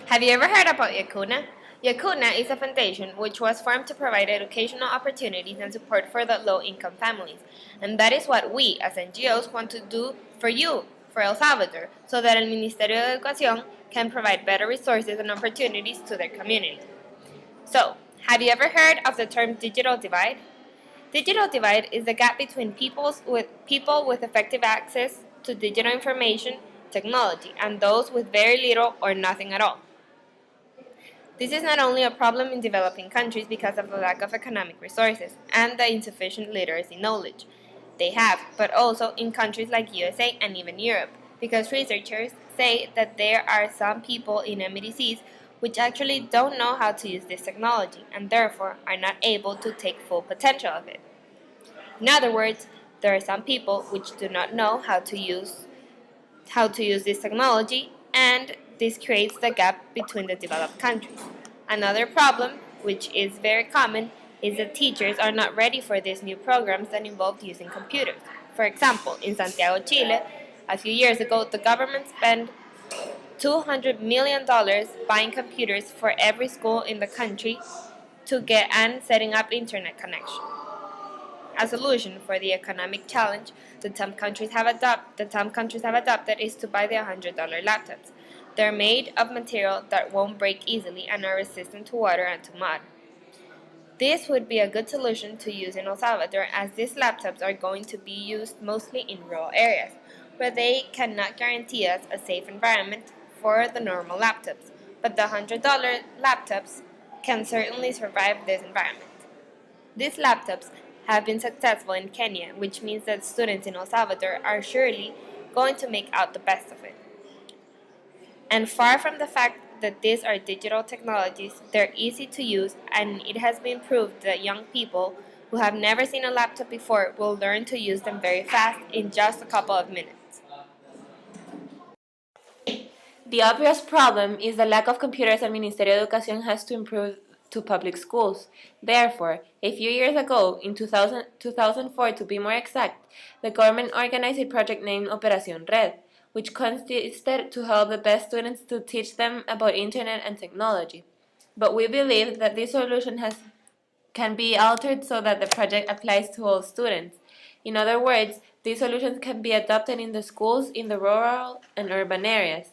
Have you ever heard about Yacuna? Yacuna is a foundation which was formed to provide educational opportunities and support for the low-income families. And that is what we, as NGOs, want to do for you, for El Salvador, so that el Ministerio de Educación can provide better resources and opportunities to their community. So, have you ever heard of the term digital divide? Digital divide is the gap between people with effective access to digital information technology and those with very little or nothing at all. This is not only a problem in developing countries because of the lack of economic resources and the insufficient literacy knowledge they have, but also in countries like USA and even Europe, because researchers say that there are some people in MDCs which actually don't know how to use this technology and therefore are not able to take full potential of it. In other words, there are some people which do not know how to use this technology, and this creates the gap between the developed countries. Another problem, which is very common, is that teachers are not ready for these new programs that involve using computers. For example, in Santiago, Chile, a few years ago, the government spent $200 million buying computers for every school in the country to get and setting up internet connection. A solution for the economic challenge that some countries have adopted is to buy the $100 laptops. They're made of material that won't break easily and are resistant to water and to mud. This would be a good solution to use in El Salvador, as these laptops are going to be used mostly in rural areas, where they cannot guarantee us a safe environment for the normal laptops, but the $100 laptops can certainly survive this environment. These laptops have been successful in Kenya, which means that students in El Salvador are surely going to make out the best of it. And far from the fact that these are digital technologies, they're easy to use, and it has been proved that young people who have never seen a laptop before will learn to use them very fast in just a couple of minutes. The obvious problem is the lack of computers and Ministerio de Educación has to improve to public schools. Therefore, a few years ago, in 2004 to be more exact, the government organized a project named Operación Red, which consisted to help the best students to teach them about internet and technology. But we believe that this solution can be altered so that the project applies to all students. In other words, these solutions can be adopted in the schools in the rural and urban areas.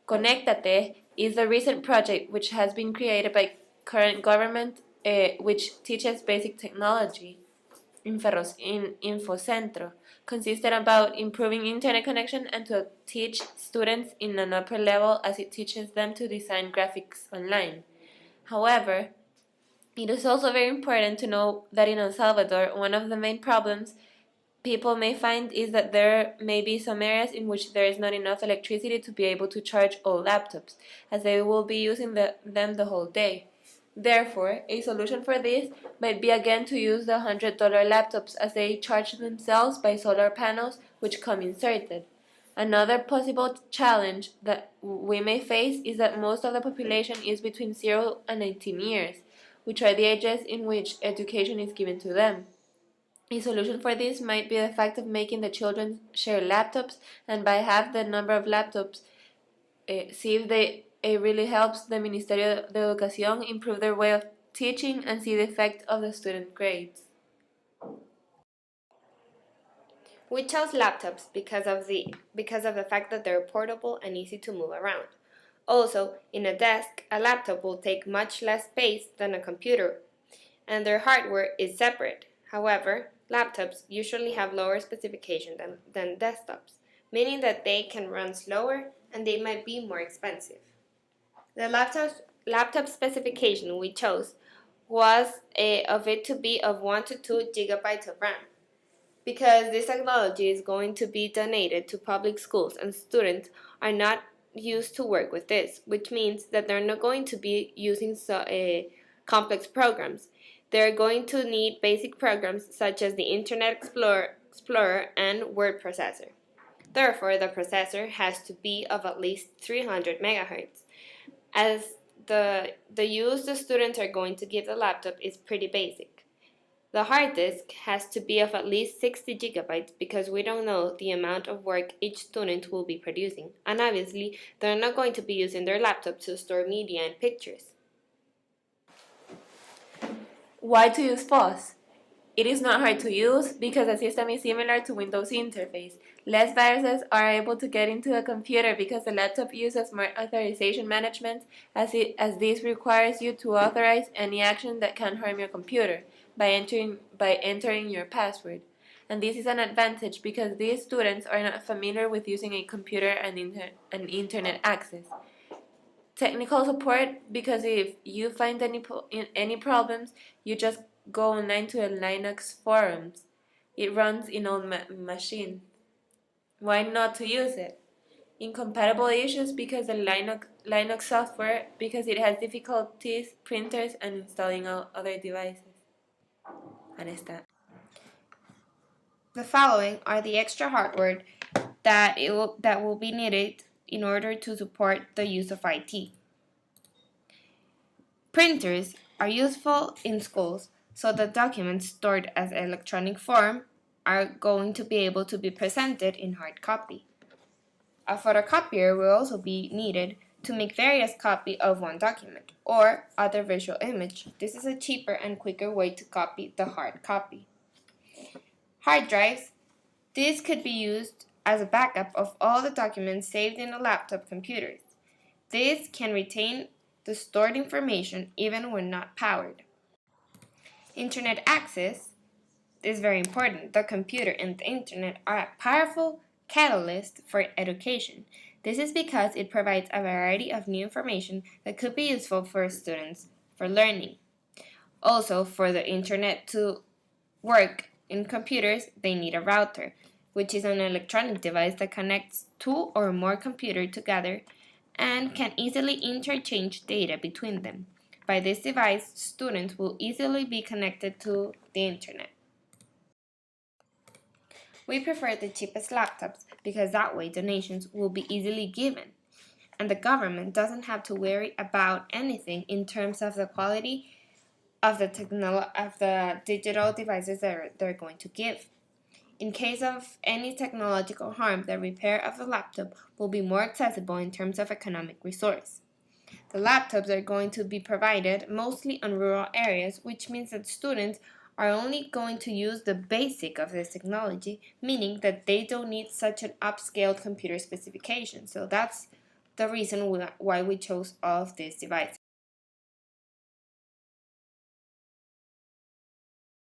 Conectate is a recent project which has been created by current government, which teaches basic technology in Infocentro, consisted about improving internet connection and to teach students in an upper level as it teaches them to design graphics online. However, it is also very important to know that in El Salvador, one of the main problems people may find is that there may be some areas in which there is not enough electricity to be able to charge all laptops, as they will be using them the whole day. Therefore, a solution for this might be again to use the $100 laptops, as they charge themselves by solar panels which come inserted. Another possible challenge that we may face is that most of the population is between 0 and 18 years, which are the ages in which education is given to them. A solution for this might be the fact of making the children share laptops, and by half the number of laptops, see if it really helps the Ministerio de Educación improve their way of teaching and see the effect of the student grades. We chose laptops because of the fact that they're portable and easy to move around. Also, in a desk, a laptop will take much less space than a computer, and their hardware is separate. However, laptops usually have lower specifications than desktops, meaning that they can run slower and they might be more expensive. The laptop specification we chose was of it to be of 1 to 2 gigabytes of RAM, because this technology is going to be donated to public schools and students are not used to work with this, which means that they're not going to be using complex programs. They're going to need basic programs such as the Internet Explorer and word processor. Therefore, the processor has to be of at least 300 megahertz, as the use the students are going to give the laptop is pretty basic. The hard disk has to be of at least 60 gigabytes because we don't know the amount of work each student will be producing, and obviously they're not going to be using their laptop to store media and pictures. Why to use FOSS? It is not hard to use because the system is similar to Windows interface. Less viruses are able to get into a computer because the laptop uses more authorization management as this requires you to authorize any action that can harm your computer by entering your password. And this is an advantage because these students are not familiar with using a computer and internet access. Technical support because if you find any problems, you just go online to a Linux forums. It runs in all machine. Why not to use it? Incompatible issues because the Linux software because it has difficulties printers and installing other devices. And está. The following are the extra hardware that will be needed in order to support the use of IT. Printers are useful in schools, so the documents stored as electronic form are going to be able to be presented in hard copy. A photocopier will also be needed to make various copies of one document or other visual image. This is a cheaper and quicker way to copy the hard copy. Hard drives. This could be used as a backup of all the documents saved in the laptop computers. This can retain the stored information even when not powered. Internet access is very important. The computer and the internet are a powerful catalyst for education. This is because it provides a variety of new information that could be useful for students for learning. Also, for the internet to work in computers, they need a router, which is an electronic device that connects two or more computers together and can easily interchange data between them. By this device, students will easily be connected to the internet. We prefer the cheapest laptops because that way donations will be easily given, and the government doesn't have to worry about anything in terms of the quality of the digital devices that they're going to give. In case of any technological harm, the repair of the laptop will be more accessible in terms of economic resource. The laptops are going to be provided mostly on rural areas, which means that students are only going to use the basic of this technology, meaning that they don't need such an upscaled computer specification. So that's the reason why we chose all of these devices.